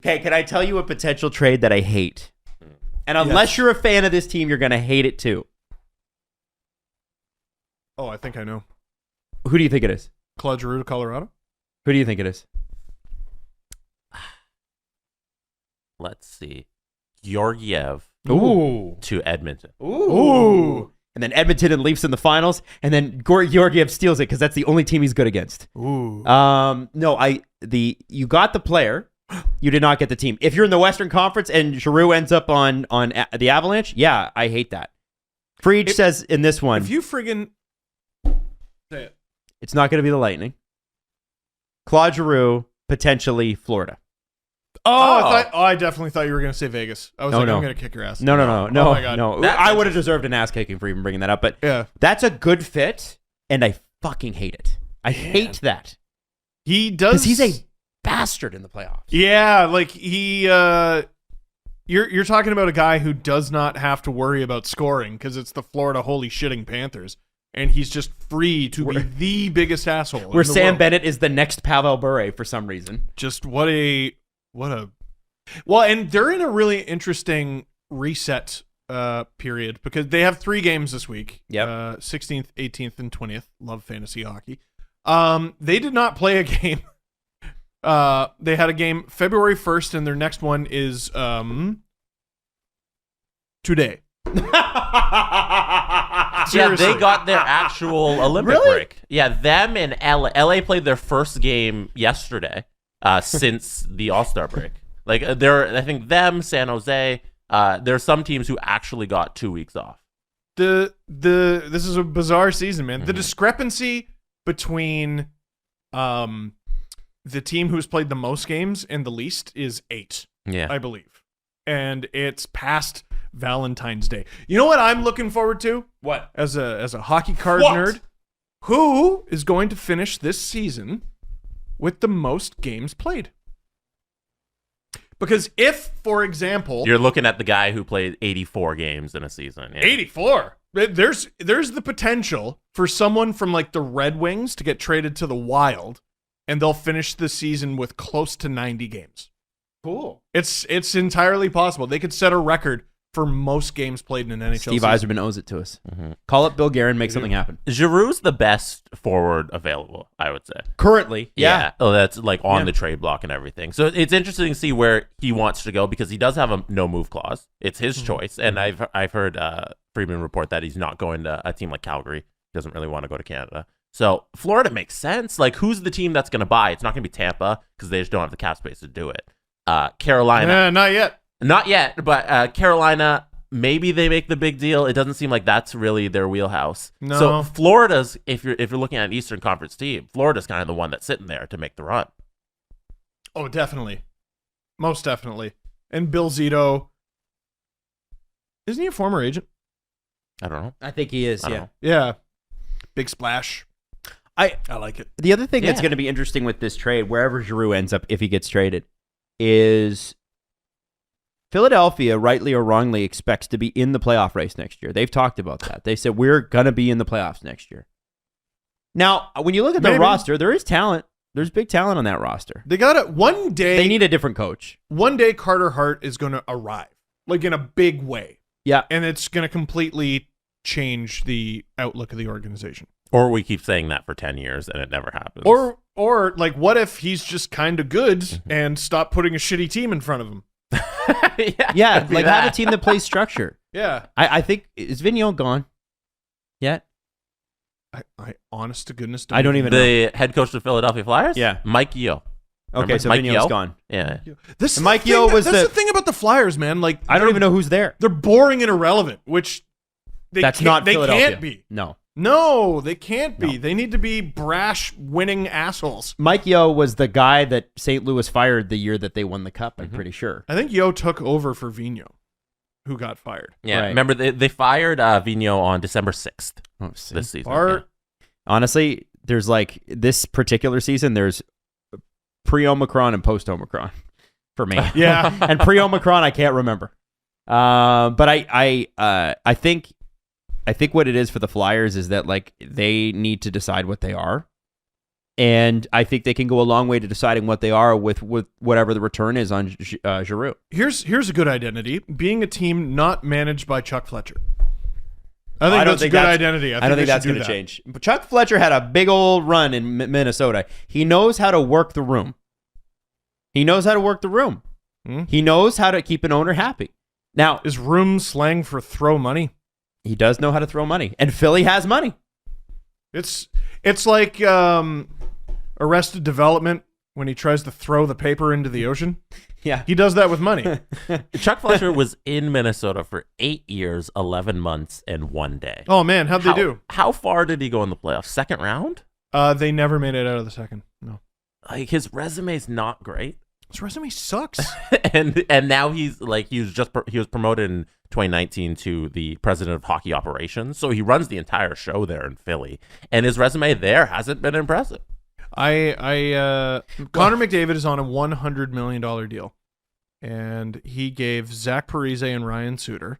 Okay, can I tell you a potential trade that I hate? And unless you're a fan of this team, you're going to hate it too. Oh, I think I know. Who do you think it is? Claude Giroux to Colorado? Who do you think it is? Let's see. Georgiev to Edmonton. Ooh. And then Edmonton and Leafs in the finals, and then Georgiev steals it because that's the only team he's good against. Ooh. You got the player, you did not get the team. If you're in the Western Conference and Giroux ends up on the Avalanche, yeah, I hate that. Freed says in this one, if you friggin' say it, it's not going to be the Lightning. Claude Giroux, potentially Florida. I definitely thought you were going to say Vegas. I was I'm going to kick your ass. No. Oh my God. No. I would have deserved an ass kicking for even bringing that up, but that's a good fit, and I fucking hate it. I hate that. He does. Because he's a bastard in the playoffs. Yeah, like he... You're talking about a guy who does not have to worry about scoring because it's the Florida holy shitting Panthers, and he's just free to be the biggest asshole. Where Sam Bennett is the next Pavel Bure for some reason. Just what a well, and they're in a really interesting reset period because they have 3 games this week. Yep. 16th, 18th, and 20th. Love fantasy hockey. They did not play a game. They had a game February 1st, and their next one is today. Yeah, they got their actual Olympic break. Yeah, them and LA. LA played their first game yesterday since the All-Star break. Like, I think them, San Jose, there are some teams who actually got 2 weeks off. This is a bizarre season, man. Mm-hmm. The discrepancy between the team who's played the most games and the least is 8, I believe. And it's past Valentine's Day. You know what I'm looking forward to? What? As a hockey card nerd, who is going to finish this season with the most games played? Because if, for example... You're looking at the guy who played 84 games in a season. Yeah. 84? There's the potential for someone from like the Red Wings to get traded to the Wild, and they'll finish the season with close to 90 games. Cool. It's entirely possible. They could set a record for most games played in an NHL Steve season. Yzerman owes it to us. Mm-hmm. Call up Bill Guerin, make something happen. Giroux's the best forward available, I would say. Currently, yeah. Oh, that's like on the trade block and everything. So it's interesting to see where he wants to go because he does have a no-move clause. It's his choice. And I've heard Friedman report that he's not going to a team like Calgary. He doesn't really want to go to Canada. So Florida makes sense. Like, who's the team that's going to buy? It's not going to be Tampa because they just don't have the cap space to do it. Carolina. Not yet. Not yet, but Carolina, maybe they make the big deal. It doesn't seem like that's really their wheelhouse. No. So Florida's, if you're looking at an Eastern Conference team, Florida's kind of the one that's sitting there to make the run. Oh, definitely. Most definitely. And Bill Zito, isn't he a former agent? I don't know. I think he is, yeah. Yeah. Big splash. I like it. The other thing that's going to be interesting with this trade, wherever Giroux ends up, if he gets traded, is Philadelphia, rightly or wrongly, expects to be in the playoff race next year. They've talked about that. They said, we're going to be in the playoffs next year. Now, when you look at the roster, there is talent. There's big talent on that roster. They got it. One day, they need a different coach. One day, Carter Hart is going to arrive, like in a big way. Yeah. And it's going to completely change the outlook of the organization. Or we keep saying that for 10 years and it never happens. Or like, what if he's just kind of good and stop putting a shitty team in front of him? Yeah, like have a team that plays structure. Yeah. I think, is Vigneault gone yet? I honest to goodness, I don't even know. The head coach of the Philadelphia Flyers? Yeah. Mike Yeo. Okay, so Vigneault's gone. Yeah. Mike Yeo was that's the thing about the Flyers, man. Like, I don't even know who's there. They're boring and irrelevant, which that's not Philadelphia. Can't be. No, they can't be. No. They need to be brash, winning assholes. Mike Yeo was the guy that St. Louis fired the year that they won the cup, I'm pretty sure. I think Yeo took over for Vigneault, who got fired. Yeah, right. Remember, they fired Vigneault on December 6th this season. Honestly, there's like this particular season, there's pre-Omicron and post-Omicron for me. Yeah. And pre-Omicron, I can't remember. But I think what it is for the Flyers is that like they need to decide what they are. And I think they can go a long way to deciding what they are with whatever the return is on Giroux. Here's a good identity: being a team not managed by Chuck Fletcher. I think that's a good identity. I don't think that's going to change. But Chuck Fletcher had a big old run in Minnesota. He knows how to work the room. He knows how to keep an owner happy. Now, is room slang for throw money? He does know how to throw money, and Philly has money. It's like Arrested Development when he tries to throw the paper into the ocean. Yeah, he does that with money. Chuck Fletcher was in Minnesota for 8 years, 11 months, and 1 day. Oh man, how'd they do? How far did he go in the playoffs? Second round? They never made it out of the second. No, like his resume's not great. His resume sucks. and now he was promoted in 2019 to the president of hockey operations, so he runs the entire show there in Philly, and his resume there hasn't been impressive. Connor McDavid is on a $100 million deal, and he gave Zach Parise and Ryan Suter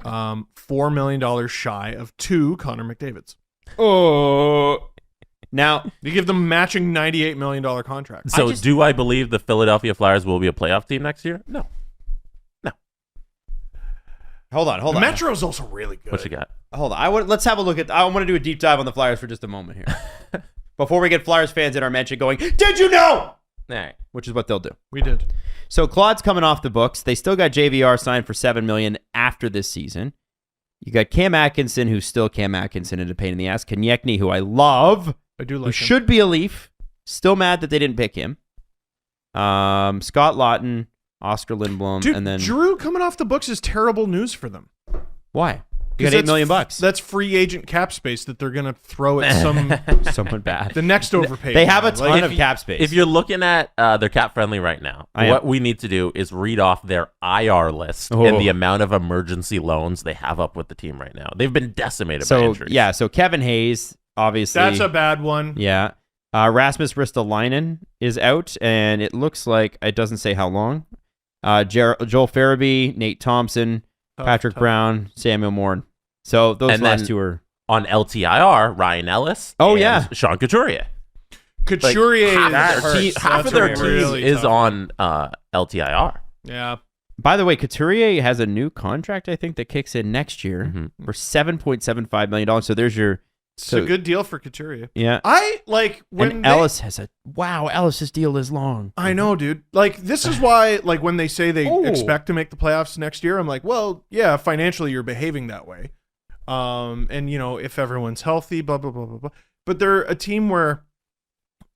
$4 million shy of 2 Connor McDavids. Oh. Now, they give them matching $98 million contracts. So do I believe the Philadelphia Flyers will be a playoff team next year? No. Hold on. Metro's also really good. What you got? Hold on. Let's have a look at. I want to do a deep dive on the Flyers for just a moment here. Before we get Flyers fans in our mention going, did you know? All right, which is what they'll do. We did. So Claude's coming off the books. They still got JVR signed for $7 million after this season. You got Cam Atkinson, who's still Cam Atkinson and a pain in the ass. Konechny, who I love. I do like who him. Should be a Leaf. Still mad that they didn't pick him. Scott Lawton, Oscar Lindblom, Dude, and then Giroux coming off the books is terrible news for them. Why? You got $8 million. That's free agent cap space that they're gonna throw at someone bad. The next overpay. They have a ton of cap space. If you're looking at their cap friendly right now, what we need to do is read off their IR list and the amount of emergency loans they have up with the team right now. They've been decimated by injuries. Yeah, so Kevin Hayes, obviously. That's a bad one. Yeah. Rasmus Ristolainen is out, and it looks like it doesn't say how long. Joel Farabee, Nate Thompson, Patrick Brown, Samuel Morn. So those last two are on LTIR. Ryan Ellis. Oh yeah, Sean Couturier. Couturier. Half of their team really is on LTIR. Yeah. By the way, Couturier has a new contract, I think, that kicks in next year for $7.75 million. So there's your. It's a good deal for Couturier. Yeah. I like when Ellis has Ellis's deal is long. I know, dude. Like, this is why, like, when they say they expect to make the playoffs next year, I'm like, well, yeah, financially you're behaving that way. And, you know, if everyone's healthy, blah, blah, blah, blah, blah. But they're a team where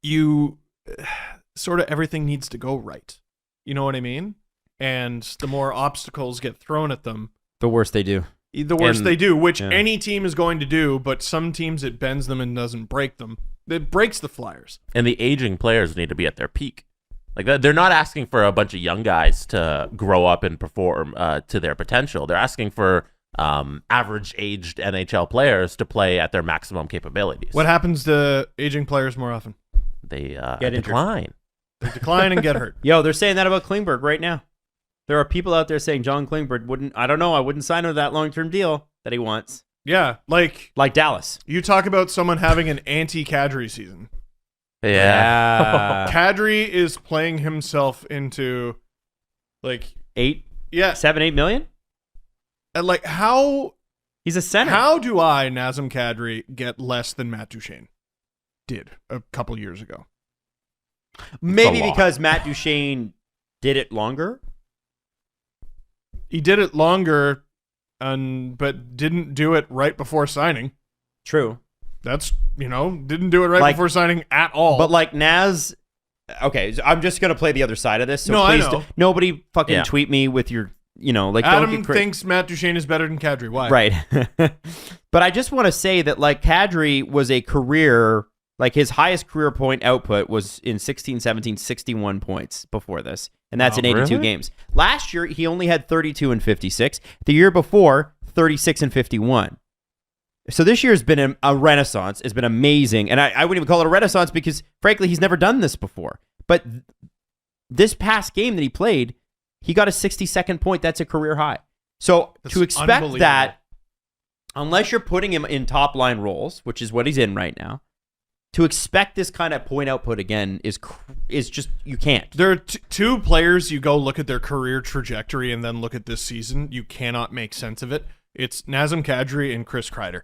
you sort of everything needs to go right. You know what I mean? And the more obstacles get thrown at them, the worse they do. The worse they do, which any team is going to do, but some teams it bends them and doesn't break them. It breaks the Flyers. And the aging players need to be at their peak. Like, they're not asking for a bunch of young guys to grow up and perform to their potential. They're asking for average-aged NHL players to play at their maximum capabilities. What happens to aging players more often? They decline. They decline and get hurt. Yo, they're saying that about Klingberg right now. There are people out there saying John Klingberg I wouldn't sign him to that long-term deal that he wants. Yeah, like Dallas. You talk about someone having an anti-Kadri season. Yeah. Kadri is playing himself into like 7-8 million? And like how he's a center. How do I, Nazem Kadri, get less than Matt Duchene did a couple years ago? Maybe because Matt Duchene did it longer. He did it longer, but didn't do it right before signing. True. That's, didn't do it right before signing at all. But like Naz, okay, I'm just going to play the other side of this. So no, please I know. Nobody fucking tweet me with your, like Adam thinks Matt Duchene is better than Kadri. Why? Right. But I just want to say that like Kadri was a career, like his highest career point output was in 16-17, 61 points before this. And that's in 82 games. Last year, he only had 32 and 56. The year before, 36 and 51. So this year has been a renaissance. It's been amazing. And I wouldn't even call it a renaissance because, frankly, he's never done this before. But this past game that he played, he got a 62nd point. That's a career high. So to expect that, unless you're putting him in top line roles, which is what he's in right now, to expect this kind of point output again is just, you can't. There are two players, you go look at their career trajectory and then look at this season. You cannot make sense of it. It's Nazem Kadri and Chris Kreider.